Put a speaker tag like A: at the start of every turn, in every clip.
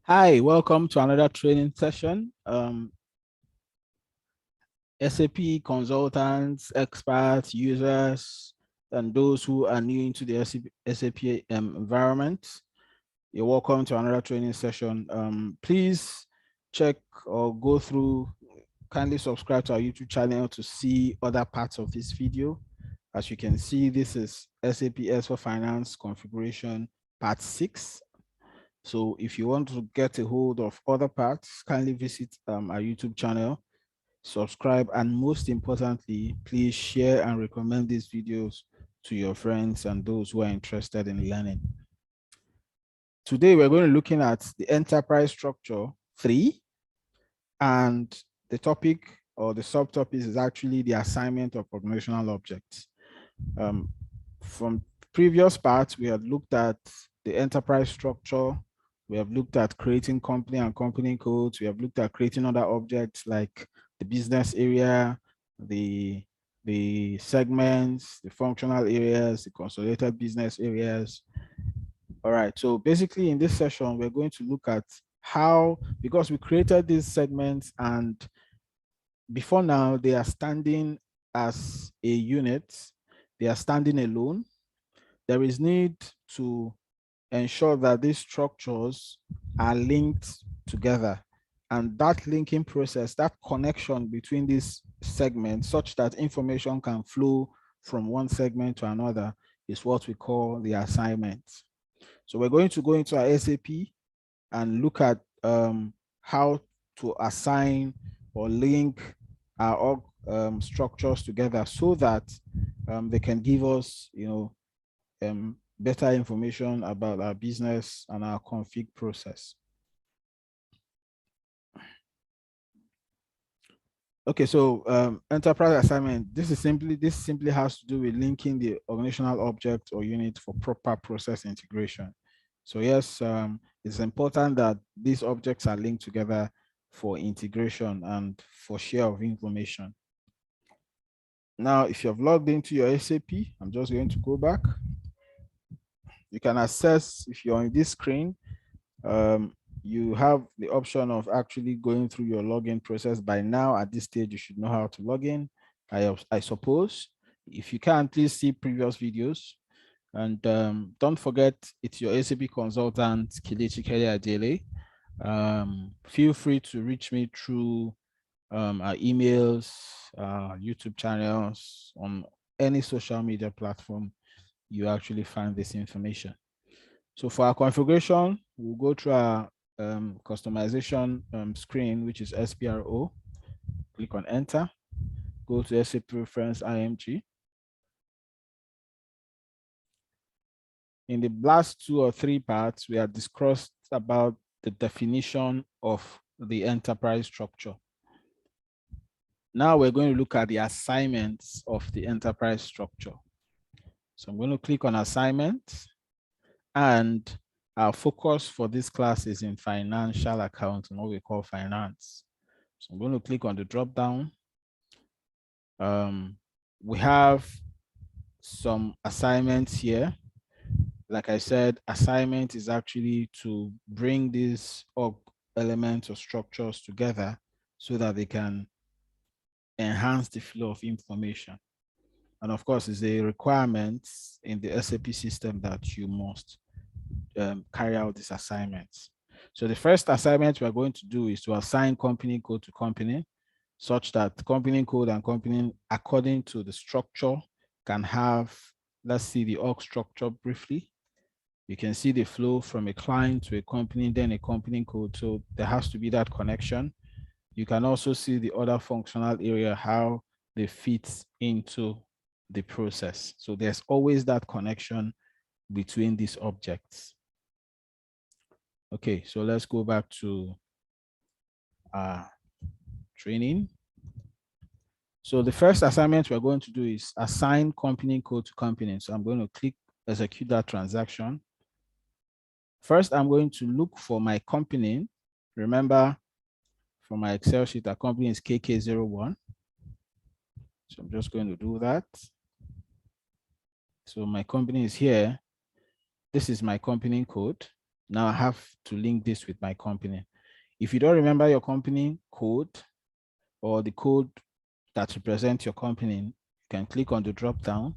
A: Hi, welcome to another training session. SAP consultants, experts, users, and those who are new into the SAP environment, you're welcome to another training session. Please check or go through, kindly subscribe to our YouTube channel to see other parts of this video. As you can see, this is SAP S4 Finance Configuration Part 6. So if you want to get a hold of other parts, kindly visit our YouTube channel, subscribe, and most importantly, please share and recommend these videos to your friends and those who are interested in learning. Today, we're going to be looking at the enterprise structure 3, and the topic or the subtopic is actually the assignment of organizational objects. From previous parts, we had looked at the enterprise structure. We have looked at creating company and company codes. We have looked at creating other objects like the business area, the segments, the functional areas, the consolidated business areas. All right, so basically in this session, we're going to look at how, because we created these segments and before now they are standing as a unit, they are standing alone. There is need to ensure that these structures are linked together. And that linking process, that connection between these segments such that information can flow from one segment to another is what we call the assignment. So we're going to go into our SAP and look at how to assign or link our structures together so that they can give us, better information about our business and our config process. Okay, so enterprise assignment, this simply has to do with linking the organizational object or unit for proper process integration. So yes, it's important that these objects are linked together for integration and for share of information. Now, if you have logged into your SAP, I'm just going to go back. You can access, if you're on this screen, you have the option of actually going through your login process. By now, at this stage, you should know how to log in, I suppose. If you can, please see previous videos. And don't forget, it's your SAP consultant, Kelechi Adele. Feel free to reach me through our emails, YouTube channels, on any social media platform you actually find this information. So for our configuration, we'll go through our customization screen, which is SPRO. Click on enter, go to SAP reference IMG. In the last 2 or 3 parts, we have discussed about the definition of the enterprise structure. Now we're going to look at the assignments of the enterprise structure. So I'm going to click on assignment, and our focus for this class is in financial accounting, what we call finance. So I'm going to click on the drop down. We have some assignments here. Like I said, assignment is actually to bring these elements or structures together so that they can enhance the flow of information. And of course, it's a requirement in the SAP system that you must carry out these assignments. So the first assignment we're going to do is to assign company code to company, such that company code and company, according to the structure, can have, let's see the org structure briefly. You can see the flow from a client to a company, then a company code. So there has to be that connection. You can also see the other functional area, how they fit into the process. So there's always that connection between these objects. Okay, so let's go back to training. So the first assignment we're going to do is assign company code to company. So I'm going to click execute that transaction. First, I'm going to look for my company. Remember, from my Excel sheet, our company is KK01. So I'm just going to do that. So my company is here. This is my company code. Now I have to link this with my company. If you don't remember your company code or the code that represents your company, you can click on the drop down.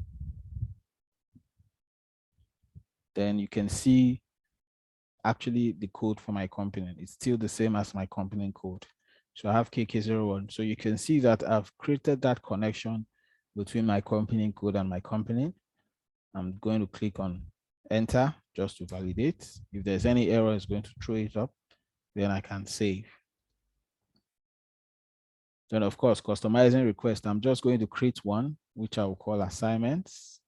A: Then you can see actually the code for my company. It's still the same as my company code. So I have KK01. So you can see that I've created that connection between my company code and my company. I'm going to click on enter just to validate. If there's any error, it's going to throw it up. Then I can save. Then of course, customizing request. I'm just going to create one, which I will call assignments.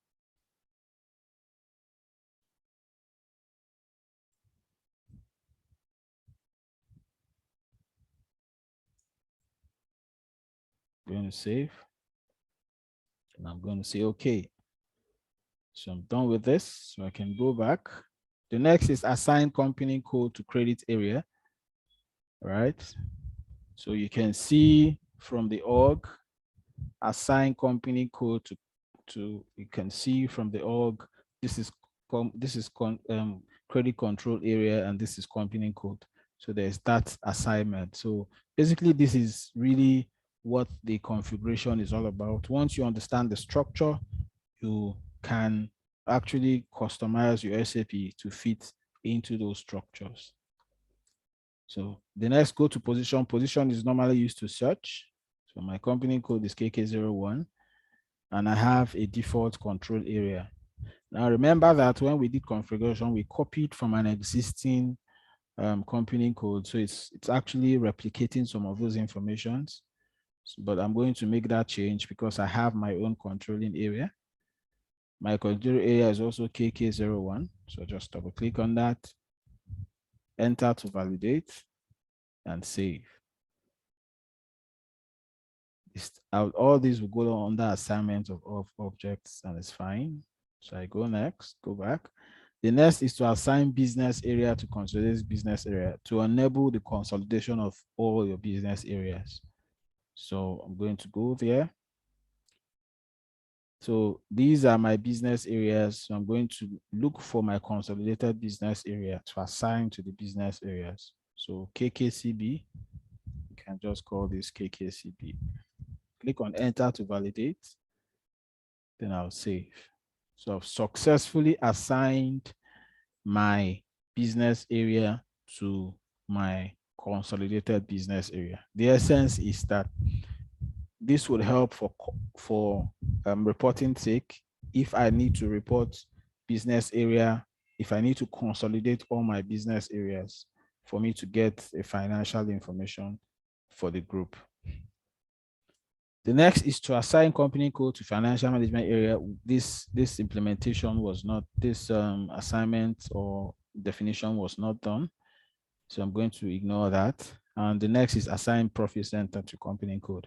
A: I'm going to save. And I'm going to say, okay. So I'm done with this. So I can go back. The next is assign company code to credit area, right? So you can see from the org, assign company code you can see from the org, this is credit control area, and this is company code. So there's that assignment. So basically this is really what the configuration is all about. Once you understand the structure, you can actually customize your SAP to fit into those structures. So the next, go to position. Position is normally used to search. So my company code is KK01, and I have a default control area. Now remember that when we did configuration, we copied from an existing company code. So it's actually replicating some of those informations. But I'm going to make that change because I have my own controlling area. My control area is also KK01. So just double click on that, enter to validate, and save. All these will go under assignment of objects, and it's fine. So I go next, go back. The next is to assign business area to consolidate business area to enable the consolidation of all your business areas. So I'm going to go there. So these are my business areas. So I'm going to look for my consolidated business area to assign to the business areas. So KKCB, you can just call this KKCB. Click on enter to validate. Then I'll save. So I've successfully assigned my business area to my consolidated business area. The essence is that this would help for reporting sake. If I need to report business area, if I need to consolidate all my business areas for me to get a financial information for the group. The next is to assign company code to financial management area. This implementation was not, this assignment or definition was not done. So I'm going to ignore that. And the next is assign profit center to company code.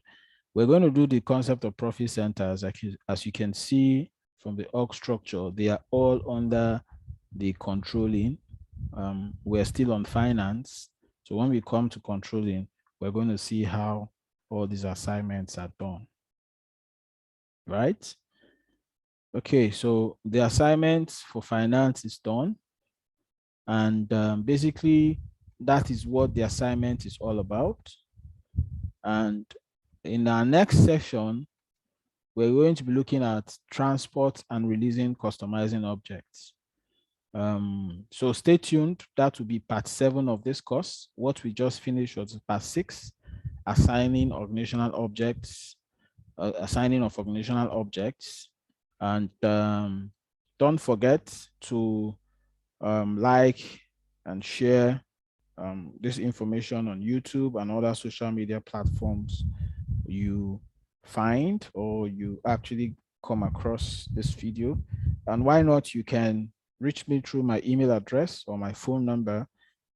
A: We're going to do the concept of profit centers. As you can see from the org structure, they are all under the controlling. We're still on finance. So when we come to controlling, we're going to see how all these assignments are done. Right? Okay, so the assignment for finance is done. And basically, that is what the assignment is all about. And in our next session, we're going to be looking at transport and releasing customizing objects. So stay tuned. That will be part 7 of this course. What we just finished was part 6, assigning organizational objects, assigning of organizational objects. And don't forget to like and share this information on YouTube and other social media platforms you find or you actually come across this video. And why not, you can reach me through my email address or my phone number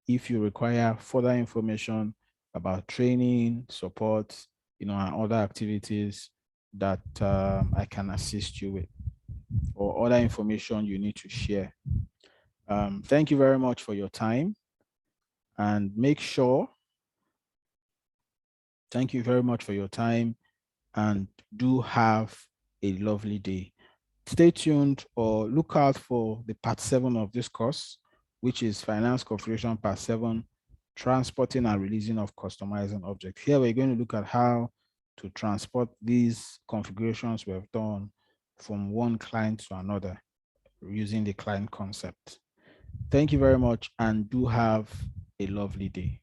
A: if you require further information about training, support, and other activities that I can assist you with, or other information you need to share. Thank you very much for your time, and thank you very much for your time, and do have a lovely day. Stay tuned or look out for the part 7 of this course, which is finance configuration part 7, transporting and releasing of customizing objects. Here we're going to look at how to transport these configurations we have done from one client to another using the client concept. Thank you very much and do have a lovely day.